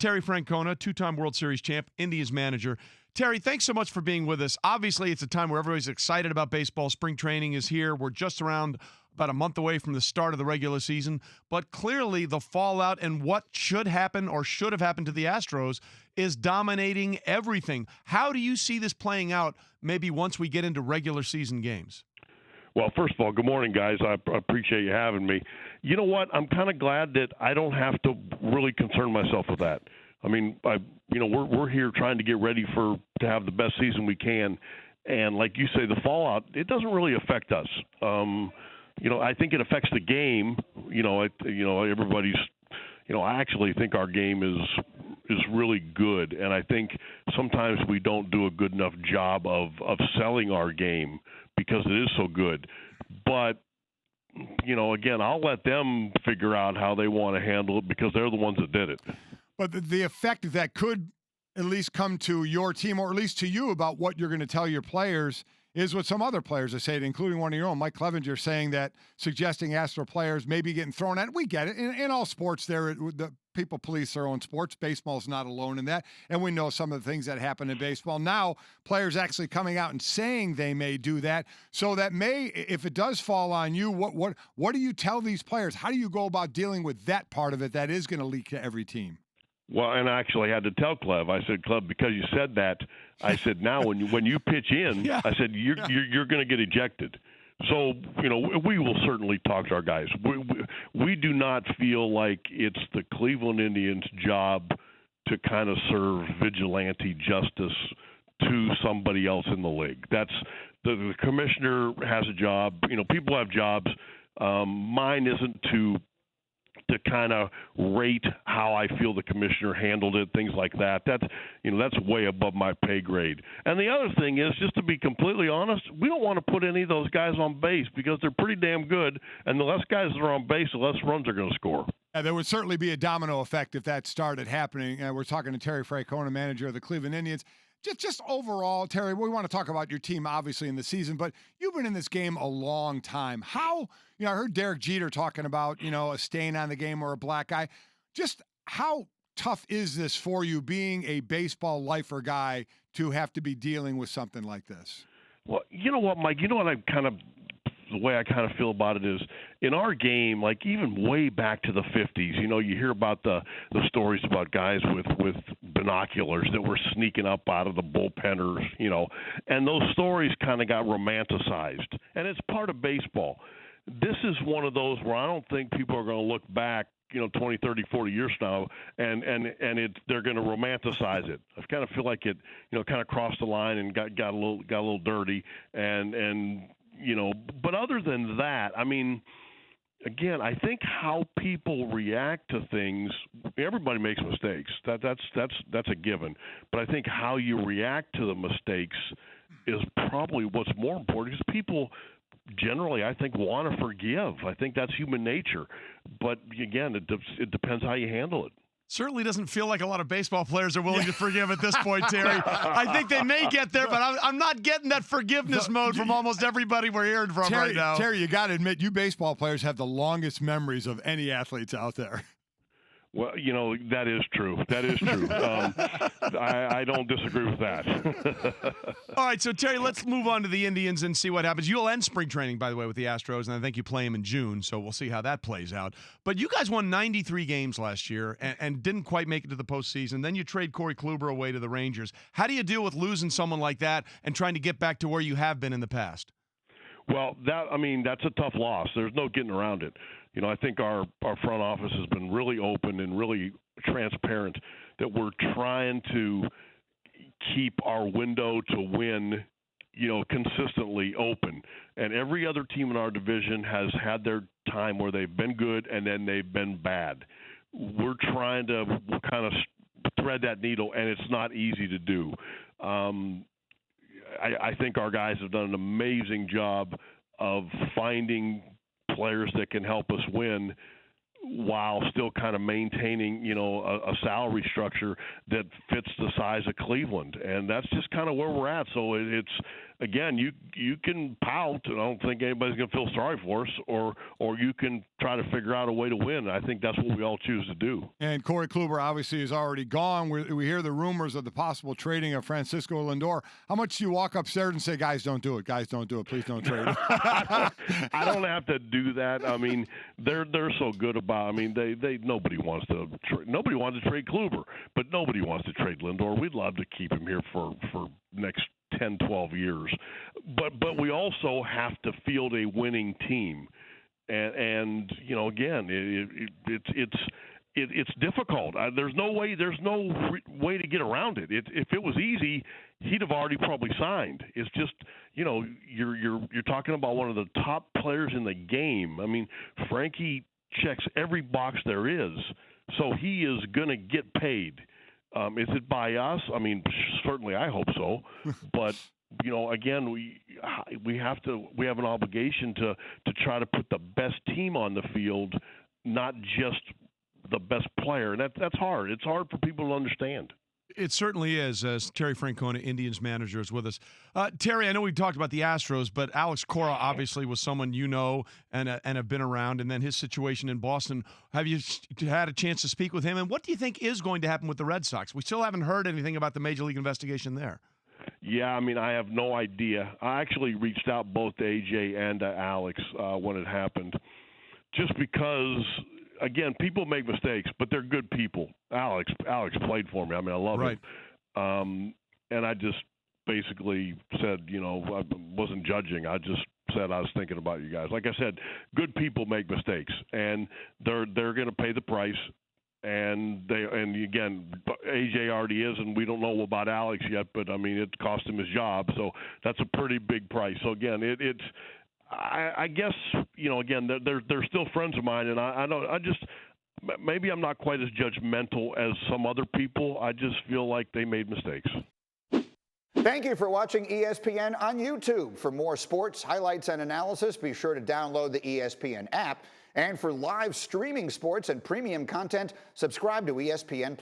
Terry Francona, two-time World Series champ, Indians manager. Terry, thanks so much for being with us. Obviously, it's a time where everybody's excited about baseball. Spring training is here. We're just around about a month away from the start of the regular season. But clearly, the fallout and what should happen or should have happened to the Astros is dominating everything. How do you see this playing out maybe once we get into regular season games? Well, first of all, good morning, guys. I appreciate you having me. You know what? I'm kind of glad that I don't have to really concern myself with that. I mean, we're here trying to get ready to have the best season we can, and like you say, the fallout, it doesn't really affect us. I think it affects the game. Everybody's. I actually think our game is really good, and I think sometimes we don't do a good enough job of selling our game because it is so good. But again, I'll let them figure out how they want to handle it because they're the ones that did it. But the effect that could at least come to your team, or at least to you, about what you're going to tell your players is what some other players are saying, including one of your own, Mike Clevenger, saying that suggesting Astro players maybe getting thrown at. We get it. In all sports, the people police their own sports. Baseball's not alone in that. And we know some of the things that happen in baseball. Now, players actually coming out and saying they may do that. So that may, if it does fall on you, what do you tell these players? How do you go about dealing with that part of it that is going to leak to every team? Well, and I actually had to tell Clev. I said, Clev, because you said that, I said, now when you pitch in, yeah. I said you're going to get ejected. So we will certainly talk to our guys. We do not feel like it's the Cleveland Indians' job to kind of serve vigilante justice to somebody else in the league. That's the commissioner has a job. People have jobs. Mine isn't to kind of rate how I feel the commissioner handled it, things like that. That's way above my pay grade. And the other thing is, just to be completely honest, we don't want to put any of those guys on base because they're pretty damn good, and the less guys that are on base, the less runs they're going to score. Yeah, there would certainly be a domino effect if that started happening. We're talking to Terry Francona, manager of the Cleveland Indians. Just overall, Terry, we want to talk about your team, obviously, in the season, but you've been in this game a long time. How, I heard Derek Jeter talking about, a stain on the game or a black eye. Just how tough is this for you, being a baseball lifer guy, to have to be dealing with something like this? Well, you know what, Mike? You know what the way I kind of feel about it is, in our game, like even way back to the 50s, you hear about the stories about guys with binoculars that were sneaking up out of the bullpenners, and those stories kind of got romanticized, and it's part of baseball. This is one of those where I don't think people are going to look back 20, 30, 40 years from now, and they're going to romanticize it. I kind of feel like it, kind of crossed the line and got a little dirty, and but other than that, I mean, again, I think how people react to things, everybody makes mistakes. That's a given. But I think how you react to the mistakes is probably what's more important, because people generally, I think, want to forgive. I think that's human nature. But again, it depends how you handle it. Certainly doesn't feel like a lot of baseball players are willing to forgive at this point, Terry. I think they may get there, but I'm not getting that forgiveness mode from almost everybody we're hearing from right now. Terry, you got to admit, you baseball players have the longest memories of any athletes out there. Well, that is true. That is true. I don't disagree with that. All right, so Terry, let's move on to the Indians and see what happens. You'll end spring training, by the way, with the Astros, and I think you play them in June, so we'll see how that plays out. But you guys won 93 games last year and didn't quite make it to the postseason. Then you trade Corey Kluber away to the Rangers. How do you deal with losing someone like that and trying to get back to where you have been in the past? Well, that's a tough loss. There's no getting around it. I think our front office has been really open and really transparent that we're trying to keep our window to win, consistently open. And every other team in our division has had their time where they've been good and then they've been bad. We're trying to kind of thread that needle, and it's not easy to do. I think our guys have done an amazing job of finding players that can help us win while still kind of maintaining, a salary structure that fits the size of Cleveland. And that's just kind of where we're at. So it's again, you can pout, and I don't think anybody's going to feel sorry for us, or you can try to figure out a way to win. I think that's what we all choose to do. And Corey Kluber obviously is already gone. We hear the rumors of the possible trading of Francisco Lindor. How much do you walk upstairs and say, guys, don't do it. Guys, don't do it. Please don't trade him. I don't have to do that. I mean, they're so good about. I mean, nobody wants to trade Kluber, but nobody wants to trade Lindor. We'd love to keep him here for next 10, 12 years. But we also have to field a winning team, and you know, again, it's difficult. There's no way to get around it. If it was easy, he'd have already probably signed. It's just, you know, you're talking about one of the top players in the game. I mean, Frankie checks every box there is, so he is going to get paid. Is it by us? I mean, certainly I hope so. But, you know, again, we have an obligation to try to put the best team on the field, not just the best player. And that's hard. It's hard for people to understand. It certainly is, as Terry Francona, Indians manager, is with us. Terry, I know we've talked about the Astros, but Alex Cora obviously was someone you know and have been around, and then his situation in Boston. Have you had a chance to speak with him? And what do you think is going to happen with the Red Sox? We still haven't heard anything about the Major League investigation there. Yeah, I mean, I have no idea. I actually reached out both to AJ and to Alex when it happened, just because – again, people make mistakes, but they're good people. Alex played for me. I mean, I love him. And I just basically said, you know, I wasn't judging. I just said I was thinking about you guys. Like I said, good people make mistakes, and they're going to pay the price. And again, AJ already is, and we don't know about Alex yet. But I mean, it cost him his job, so that's a pretty big price. So again, it's. I guess, you know, again, they're still friends of mine, and maybe I'm not quite as judgmental as some other people. I just feel like they made mistakes. Thank you for watching ESPN on YouTube. For more sports, highlights, and analysis, be sure to download the ESPN app. And for live streaming sports and premium content, subscribe to ESPN+.